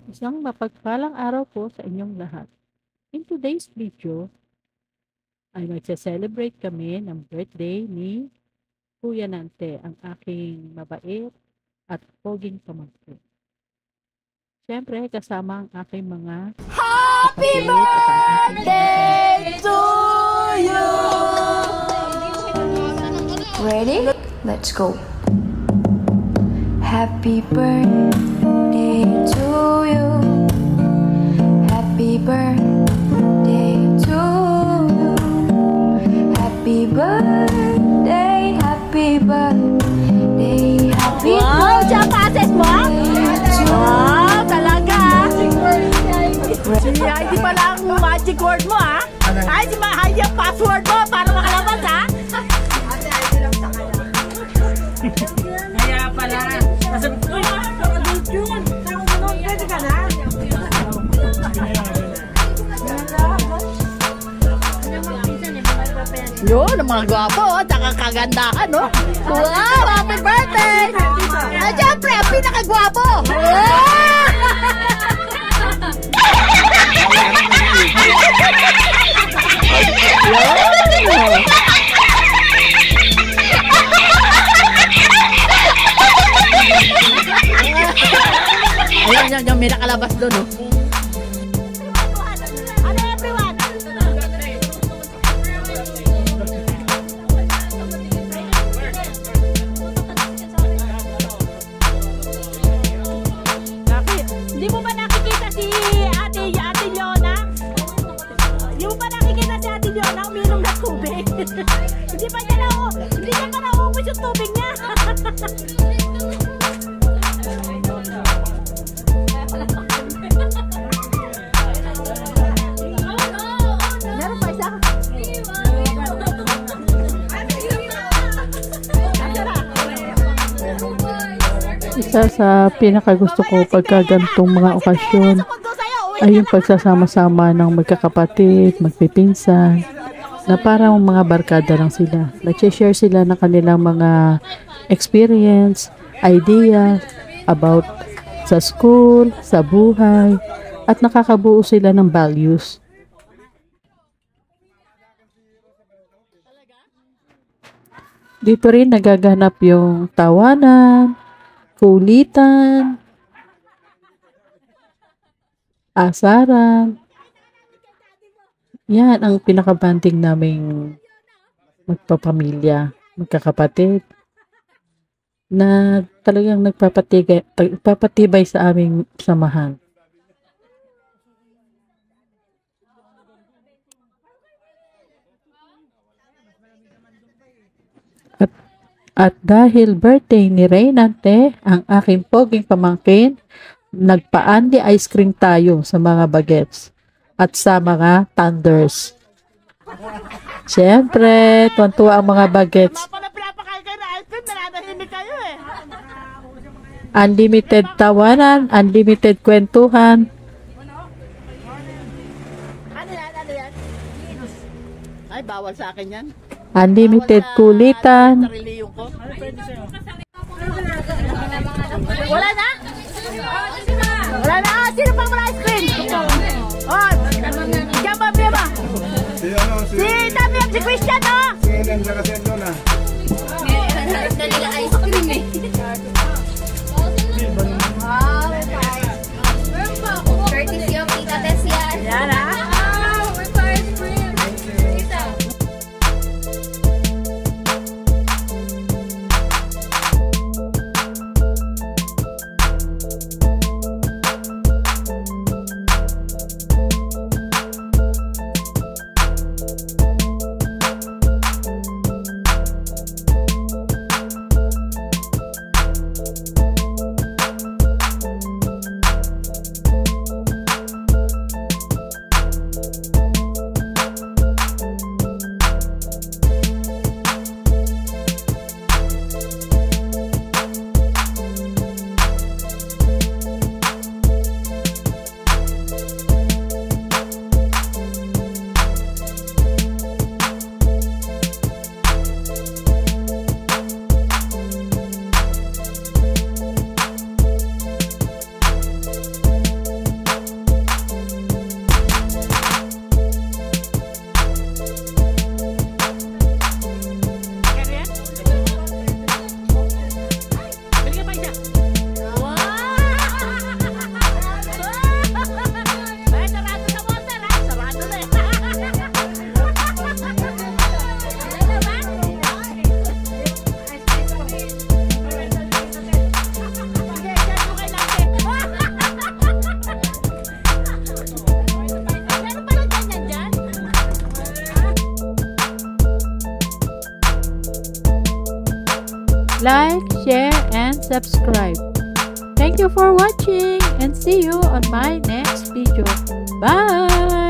Isang mapagpalang araw po sa inyong lahat. In today's video, ay magsa-celebrate kami ng birthday ni Kuya Nante, ang aking mabait at poging pamangkin. Siyempre, kasama ang aking mga Happy birthday to you! Ready? Let's go. Happy birthday to you. Happy birthday to you. Happy birthday, happy birthday, happy Wow, siya pases mo? Wow, talaga. Si Heidi pala ang magic word mo, ha? Ay, si Heidi ang password mo para makalabas, ha? Kaya pala. Sabi ko, uy, nakadate yun. Tawag mo nun, pwede ka na? Yun, ang mga gwapo, at kagandahan, no? Wow, happy birthday! At syempre, ang pinakagwapo! Ayan, yung may nakalabas doon, no? Ano, everyone? Hindi mo ba nakikita si Ate Leona? Hindi mo ba nakikita si Ate Leona uminom ng tubig? Hindi pa naubos yung tubig niya. Meron pa isa? isa sa pinakagusto ko pagka ganitong mga okasyon ay yung pagsasama-sama ng magkakapatid, magpipinsan, na parang mga barkada lang sila. Nag-share sila ng kanilang mga experience, ideas about sa school, sa buhay, at nakakabuo sila ng values. Dito rin nagaganap yung tawanan, kulitan, asaran. Yan ang pinakabanding naming magpapamilya, magkakapatid, na talagang nagpapatibay sa aming samahan. At dahil birthday ni Reynante, ang aking poging pamangkin, nagpa-Andy ice cream tayo sa mga bagets at sa mga thunders. Siyempre, tuwan-tuwa ang mga bagets. Pinapakain kayo na ice cream, nananahimik kayo eh. Unlimited tawanan, unlimited kwentuhan. Ano yan? Ay, bawal sa akin yan. Unlimited kulitan. Sariliyo ko. Wala na? Wala na? Sino pang mga ice cream? Oh, diyan ba, Bia ba? Si Tabiam, si Christian, no? Si Ellen, saka si Luna. Dalila ice cream eh. Wow, courtesy of Tita Tess yan. Yan, ha? like, share, and subscribe. Thank you for watching and see you on my next video. Bye!